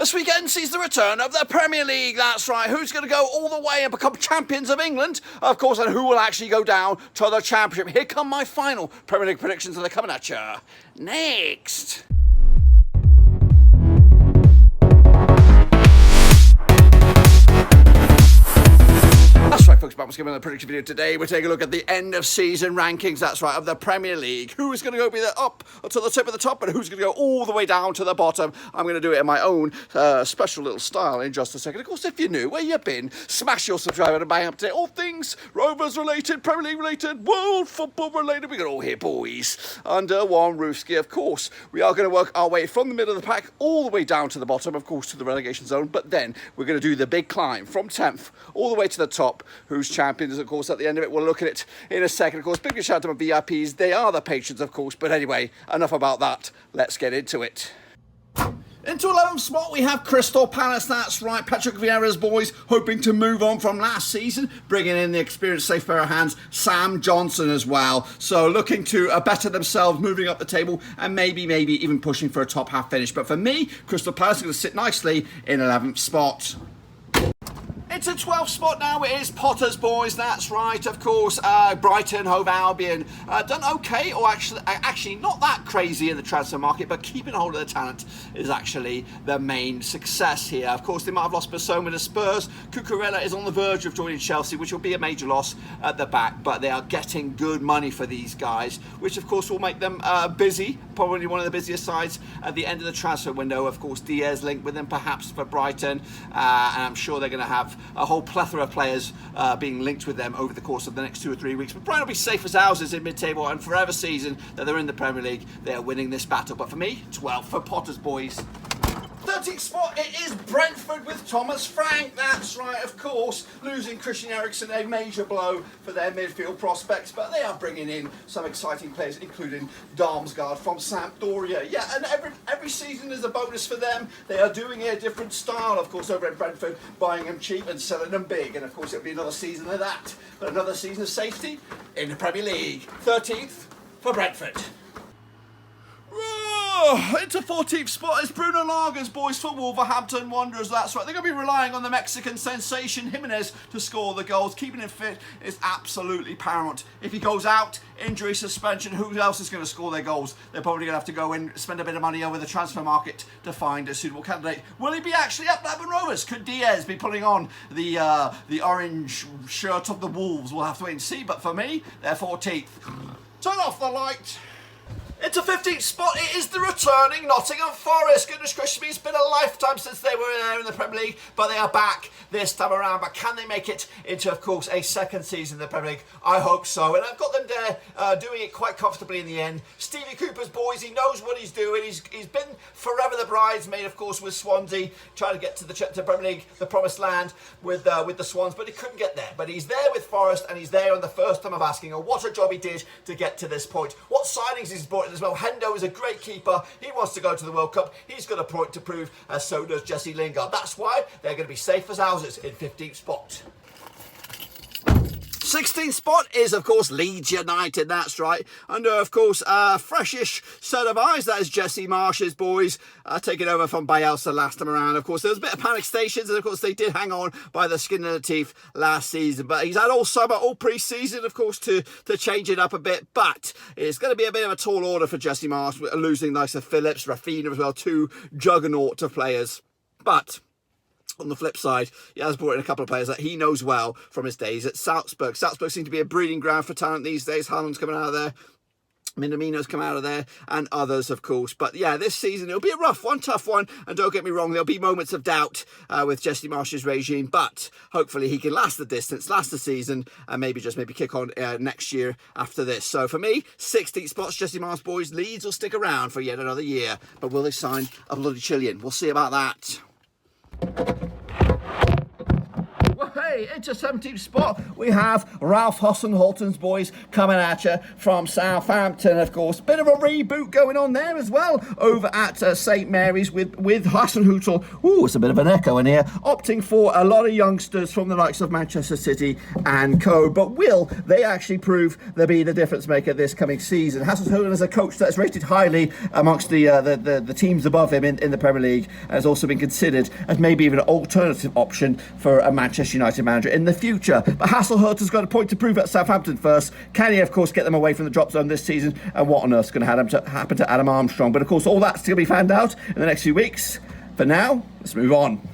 This weekend sees the return of the Premier League, that's right. Who's going to go all the way and become champions of England? Of course, and who will actually go down to the Championship? Here come my final Premier League predictions, and they're coming at you next. That's right, folks, back once again with a prediction video. Today we're taking a look at the end of season rankings, that's right, of the Premier League. Who is going to go be the up to the tip of the top, and who's going to go all the way down to the bottom? I'm going to do it in my own special little style in just a second. Of course, if you're new, where you been, smash your subscribe and bang up to date. All things Rovers related, Premier League related, world football related. We got all here, boys, under one roof ski. Of course, we are going to work our way from the middle of the pack all the way down to the bottom, of course, to the relegation zone. But then we're going to do the big climb from 10th all the way to the top. Who's champions, of course, at the end of it. We'll look at it in a second. Of course, big shout out to my VIPs. They are the patrons, of course. But anyway, enough about that. Let's get into it. Into 11th spot, we have Crystal Palace. That's right, Patrick Vieira's boys hoping to move on from last season, bringing in the experienced safe pair of hands, Sam Johnson as well. So looking to better themselves, moving up the table, and maybe even pushing for a top half finish. But for me, Crystal Palace is going to sit nicely in 11th spot. It's a 12th spot now. It is Potter's boys. That's right, of course. Brighton, Hove Albion done okay, or actually not that crazy in the transfer market, but keeping hold of the talent is actually the main success here. Of course, they might have lost Basoma to Spurs. Cucurella is on the verge of joining Chelsea, which will be a major loss at the back, but they are getting good money for these guys, which of course will make them busy, probably one of the busiest sides at the end of the transfer window. Of course, Diaz linked with them perhaps for Brighton, and I'm sure they're going to have a whole plethora of players being linked with them over the course of the next 2 or 3 weeks. But Brighton will be safe as houses in mid-table, and forever season that they're in the Premier League, they are winning this battle. But for me, 12 for Potter's boys. 13th spot, it is Brentford with Thomas Frank. That's right, of course, losing Christian Eriksen, a major blow for their midfield prospects, but they are bringing in some exciting players, including Damsgaard from Sampdoria. Yeah, and every season is a bonus for them. They are doing a different style, of course, over at Brentford, buying them cheap and selling them big, and of course it'll be another season of that, but another season of safety in the Premier League. 13th for Brentford. Into 14th spot is Bruno Laga's boys for Wolverhampton Wanderers. That's right, they're going to be relying on the Mexican sensation Jimenez to score the goals. Keeping him fit is absolutely paramount. If he goes out, injury, suspension, who else is going to score their goals? They're probably going to have to go and spend a bit of money over the transfer market to find a suitable candidate. Will he be actually at Blackburn Rovers? Could Diaz be putting on the orange shirt of the Wolves? We'll have to wait and see, but for me, they're 14th. Turn off the light. Into 15th spot, it is the returning Nottingham Forest. Goodness gracious me, it's been a lifetime since they were there in the Premier League, but they are back this time around. But can they make it into, of course, a second season in the Premier League? I hope so. And I've got them there doing it quite comfortably in the end. Stevie Cooper's boys, he knows what he's doing. He's been forever the bridesmaid, of course, with Swansea, trying to get to the Premier League, the promised land with the Swans, but he couldn't get there. But he's there with Forest, and he's there on the first time of asking, and what a job he did to get to this point. What signings he's brought as well. Hendo is a great keeper. He wants to go to the World Cup. He's got a point to prove, as so does Jesse Lingard. That's why they're going to be safe as houses in 15th spot. 16th spot is, of course, Leeds United. That's right. Under, of course, a freshish set of eyes. That is Jesse Marsh's boys taking over from Bielsa last time around. Of course, there was a bit of panic stations, and of course, they did hang on by the skin of the teeth last season. But he's had all summer, all pre-season, of course, to change it up a bit. But it's going to be a bit of a tall order for Jesse Marsh, losing likes of Phillips, Rafinha as well, 2 juggernaut of players. But on the flip side, he has brought in a couple of players that he knows well from his days at Salzburg. Salzburg seems to be a breeding ground for talent these days. Haaland's coming out of there. Minamino's come out of there, and others, of course. But yeah, this season it'll be a rough one, tough one, and don't get me wrong, there'll be moments of doubt with Jesse Marsh's regime, but hopefully he can last the distance, last the season, and maybe kick on next year after this. So for me, 16th spots, Jesse Marsh boys. Leeds will stick around for yet another year, but will they sign a bloody Chilean? We'll see about that. Hey, Okay, into 17th spot, we have Ralph Hasenhüttl's boys coming at you from Southampton, of course. Bit of a reboot going on there as well over at St Mary's with Hasenhüttl. Ooh, it's a bit of an echo in here. Opting for a lot of youngsters from the likes of Manchester City and co. But will they actually prove to be the difference maker this coming season? Hasenhüttl is a coach that's rated highly amongst the teams above him in the Premier League, and has also been considered as maybe even an alternative option for a Manchester United manager in the future. But Hasenhüttl's got a point to prove at Southampton first. Can he, of course, get them away from the drop zone this season? And what on earth is going to happen to Adam Armstrong? But, of course, all that's going to be found out in the next few weeks. For now, let's move on.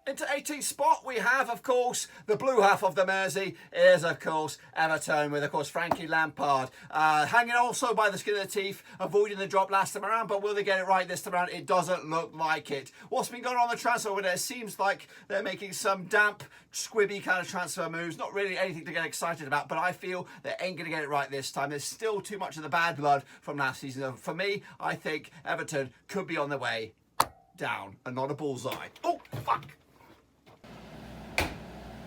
Into 18th spot, we have, of course, the blue half of the Mersey is, of course, Everton with, of course, Frankie Lampard. Hanging also by the skin of the teeth, avoiding the drop last time around, but will they get it right this time around? It doesn't look like it. What's been going on the transfer window? It seems like they're making some damp, squibby kind of transfer moves. Not really anything to get excited about, but I feel they ain't going to get it right this time. There's still too much of the bad blood from last season. For me, I think Everton could be on their way down and not a bullseye. Oh, fuck.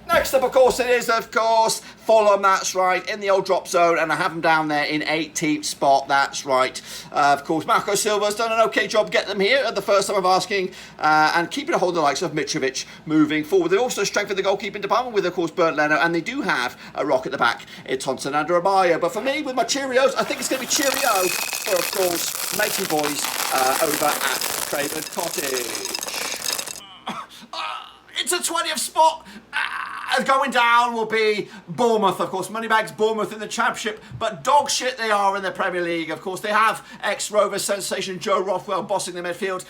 Next up, of course, it is, of course, Fulham, that's right, in the old drop zone, and I have them down there in 18th spot, that's right. Of course, Marco Silva's done an okay job getting them here at the first time of asking, and keeping a hold of the likes of Mitrovic moving forward. They also strengthened the goalkeeping department with, of course, Bernd Leno, and they do have a rock at the back in Tonson and Adebayo. But for me, with my Cheerios, I think it's going to be Cheerio for, of course, matey boys over at Craven Cottage. It's a 20th spot. Going down will be Bournemouth, of course. Moneybags Bournemouth in the Championship, but dog shit they are in the Premier League. Of course, they have ex-Rovers sensation Joe Rothwell bossing the midfield.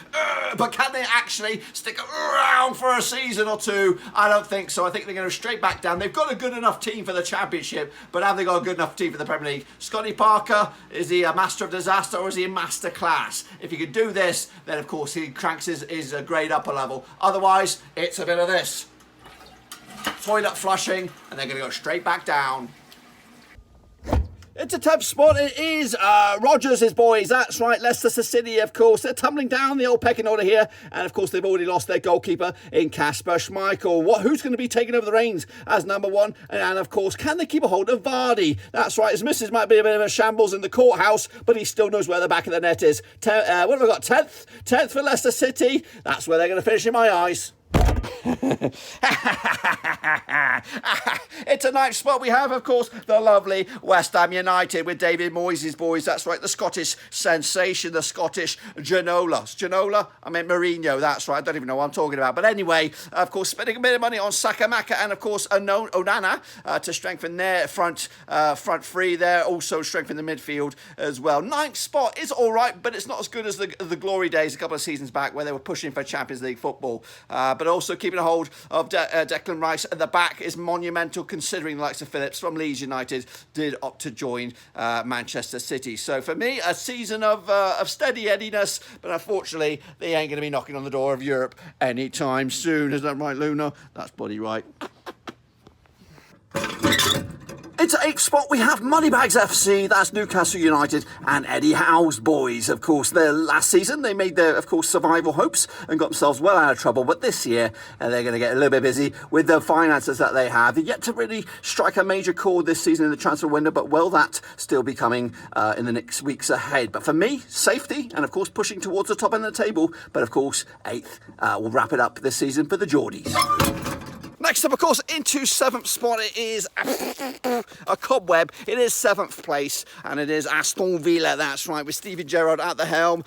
But can they actually stick around for a season or two? I don't think so. I think they're going to straight back down. They've got a good enough team for the Championship, but have they got a good enough team for the Premier League? Scotty Parker, is he a master of disaster or is he a master class? If he could do this, then of course he cranks his grade up a level. Otherwise, it's a bit of this. Toilet flushing, and they're going to go straight back down. It's a tough spot. It is Rodgers' boys. That's right. Leicester City, of course. They're tumbling down the old pecking order here. And, of course, they've already lost their goalkeeper in Kasper Schmeichel. Who's going to be taking over the reins as number one? And, of course, can they keep a hold of Vardy? That's right. His missus might be a bit of a shambles in the courthouse, but he still knows where the back of the net is. What have I got? 10th? 10th for Leicester City. That's where they're going to finish in my eyes. It's a nice spot. We have, of course, the lovely West Ham United with David Moyes' boys. That's right, the Scottish sensation, the Scottish Ginola. Ginola? I meant Mourinho. That's right. I don't even know what I'm talking about. But anyway, of course, spending a bit of money on Sakamaka and, of course, Onana to strengthen their front three there. Also strengthen the midfield as well. 9th spot is all right, but it's not as good as the glory days a couple of seasons back where they were pushing for Champions League football. But also keeping a hold of Declan Rice at the back is monumental, considering the likes of Phillips from Leeds United did opt to join Manchester City. So for me, a season of steady Eddiness, but unfortunately they ain't going to be knocking on the door of Europe anytime soon. Is that right, Luna? That's bloody right. Into 8th spot, we have Moneybags FC. That's Newcastle United and Eddie Howe's boys. Of course, their last season, they made their, of course, survival hopes and got themselves well out of trouble. But this year, they're going to get a little bit busy with the finances that they have. They're yet to really strike a major chord this season in the transfer window, but will that still be coming in the next weeks ahead? But for me, safety and, of course, pushing towards the top end of the table. But, of course, 8th will wrap it up this season for the Geordies. Next up, of course, into 7th spot, it is a cobweb. It is 7th place, and it is Aston Villa. That's right, with Steven Gerrard at the helm,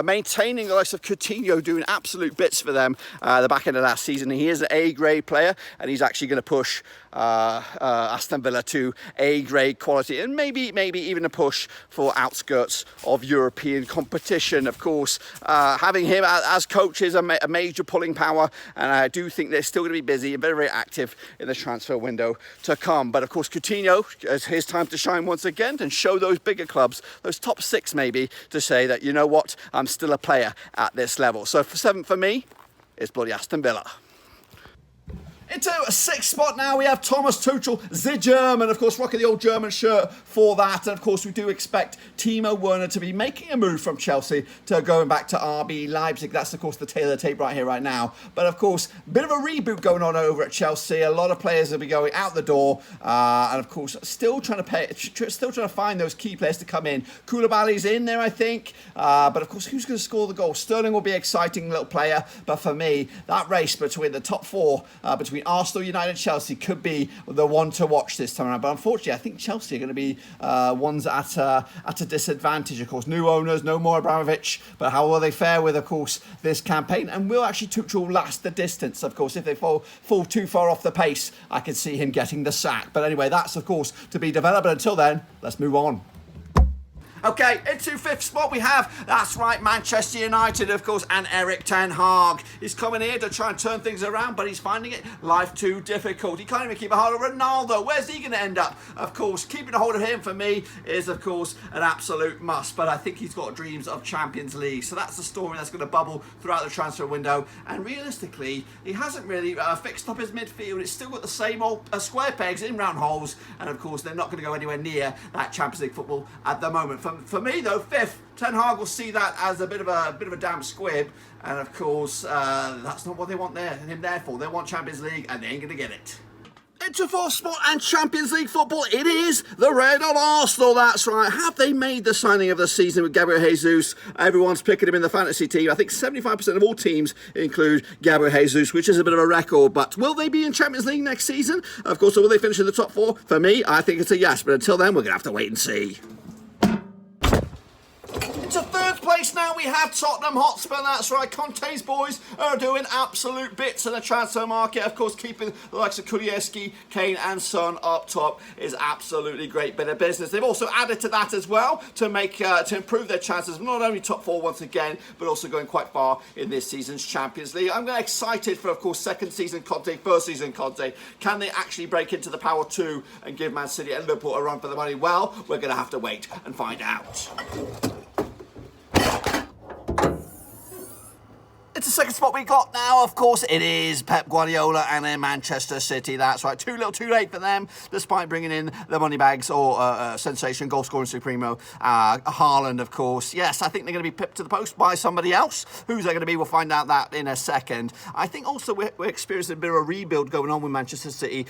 maintaining the likes of Coutinho, doing absolute bits for them the back end of last season. He is an A-grade player, and he's actually going to push Aston Villa to A-grade quality, and maybe even a push for outskirts of European competition. Of course, having him as coach is a major pulling power, and I do think they're still going to be busy and very active in the transfer window to come. But of course, Coutinho, it's his time to shine once again and show those bigger clubs, those top 6 maybe, to say that, you know what, I'm still a player at this level. So for 7th for me, it's bloody Aston Villa. Into a sixth spot now, we have Thomas Tuchel, the German, of course, rocking the old German shirt for that. And, of course, we do expect Timo Werner to be making a move from Chelsea to going back to RB Leipzig. That's, of course, the tail of the tape right here, right now. But, of course, a bit of a reboot going on over at Chelsea. A lot of players will be going out the door. And, of course, still trying to find those key players to come in. Koulibaly's in there, I think. But, of course, who's going to score the goal? Sterling will be an exciting little player. But, for me, that race between the top four, between Arsenal, United, Chelsea could be the one to watch this time around. But unfortunately, I think Chelsea are going to be ones at a disadvantage. Of course, new owners, no more Abramovich. But how will they fare with, of course, this campaign? And will actually Tuchel last the distance? Of course, if they fall too far off the pace, I can see him getting the sack. But anyway, that's, of course, to be developed. But until then, let's move on. Okay, into fifth spot we have, that's right, Manchester United, of course, and Erik ten Hag. He's coming here to try and turn things around, but he's finding it life too difficult. He can't even keep a hold of Ronaldo. Where's he going to end up? Of course, keeping a hold of him for me is, of course, an absolute must, but I think he's got dreams of Champions League, so that's the story that's going to bubble throughout the transfer window, and realistically, he hasn't really fixed up his midfield. It's still got the same old square pegs in round holes, and of course, they're not going to go anywhere near that Champions League football at the moment. For me, though, fifth, Ten Hag will see that as a bit of a damn squib, and of course, that's not what they want him there for. They want Champions League, and they ain't going to get it. Into fourth spot and Champions League football, it is the Red of Arsenal, that's right. Have they made the signing of the season with Gabriel Jesus? Everyone's picking him in the fantasy team. I think 75% of all teams include Gabriel Jesus, which is a bit of a record. But will they be in Champions League next season? Of course, will they finish in the top four? For me, I think it's a yes. But until then, we're going to have to wait and see. Into third place now, we have Tottenham Hotspur, that's right. Conte's boys are doing absolute bits in the transfer market. Of course, keeping the likes of Kulievski, Kane and Son up top is absolutely great bit of business. They've also added to that as well to improve their chances of not only top four once again, but also going quite far in this season's Champions League. I'm excited for, of course, second season Conte, first season Conte. Can they actually break into the Power 2 and give Man City and Liverpool a run for the money? Well, we're going to have to wait and find out. It's the second spot we got now, of course, it is Pep Guardiola and then Manchester City. That's right, too little too late for them, despite bringing in the money bags or sensation, goal scoring supremo, Haaland, of course. Yes, I think they're going to be pipped to the post by somebody else. Who's they going to be? We'll find out that in a second. I think also we're experiencing a bit of a rebuild going on with Manchester City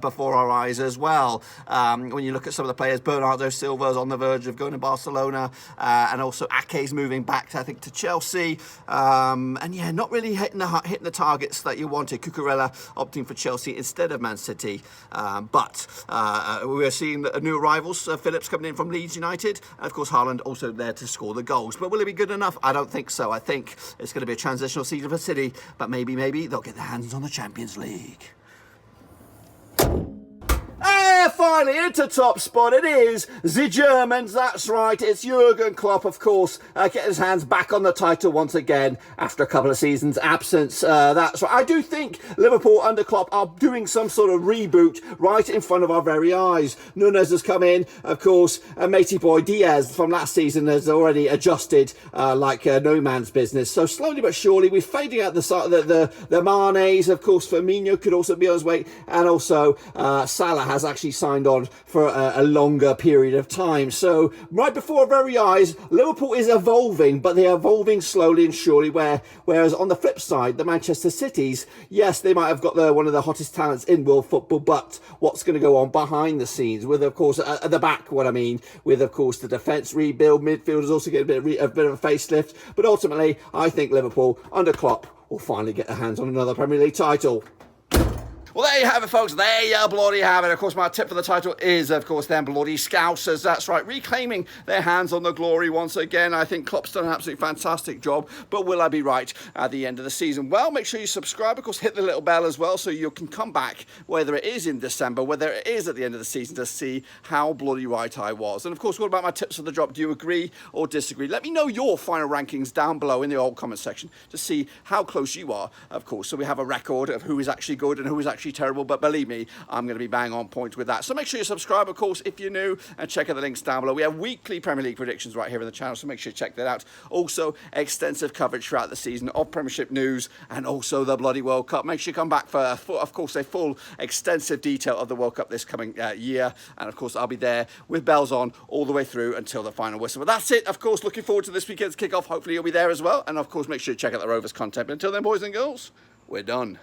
before our eyes as well. When you look at some of the players, Bernardo Silva's on the verge of going to Barcelona, and also Ake's moving back, I think, to Chelsea. And yeah, not really hitting the targets that you wanted. Cucurella opting for Chelsea instead of Man City. But we're seeing the new arrivals. Phillips coming in from Leeds United. And of course, Haaland also there to score the goals. But will it be good enough? I don't think so. I think it's going to be a transitional season for City. But maybe they'll get their hands on the Champions League. Finally, into top spot, it is the Germans, that's right, it's Jurgen Klopp, of course, getting his hands back on the title once again after a couple of seasons' absence, that's right. I do think Liverpool under Klopp are doing some sort of reboot right in front of our very eyes. Nunes has come in, of course, and matey boy Diaz from last season has already adjusted like no man's business, so slowly but surely we're fading out the Manes, of course. Firmino could also be on his way, and also Salah has actually signed on for a longer period of time. So right before our very eyes, Liverpool is evolving, but they're evolving slowly and surely, whereas on the flip side, the Manchester Cities, yes, they might have got one of the hottest talents in world football, but what's going to go on behind the scenes with, of course, at the back, with, of course, the defence rebuild, midfield is also getting a bit of a facelift, but ultimately, I think Liverpool, under Klopp, will finally get their hands on another Premier League title. Well, there you have it, folks. There you bloody have it. Of course, my tip for the title is, of course, them bloody Scousers. That's right, reclaiming their hands on the glory once again. I think Klopp's done an absolutely fantastic job, but will I be right at the end of the season? Well, make sure you subscribe. Of course, hit the little bell as well so you can come back, whether it is in December, whether it is at the end of the season, to see how bloody right I was. And, of course, what about my tips for the drop? Do you agree or disagree? Let me know your final rankings down below in the old comment section to see how close you are, of course, so we have a record of who is actually good and who is actually actually terrible, but believe me, I'm going to be bang on point with that. So make sure you subscribe, of course, if you're new, and check out the links down below. We have weekly Premier League predictions right here in the channel, so make sure you check that out. Also, extensive coverage throughout the season of Premiership news and also the bloody World Cup. Make sure you come back for, of course, a full, extensive detail of the World Cup this coming year. And, of course, I'll be there with bells on all the way through until the final whistle. But that's it. Of course, looking forward to this weekend's kickoff. Hopefully, you'll be there as well. And, of course, make sure you check out the Rovers content. But until then, boys and girls, we're done.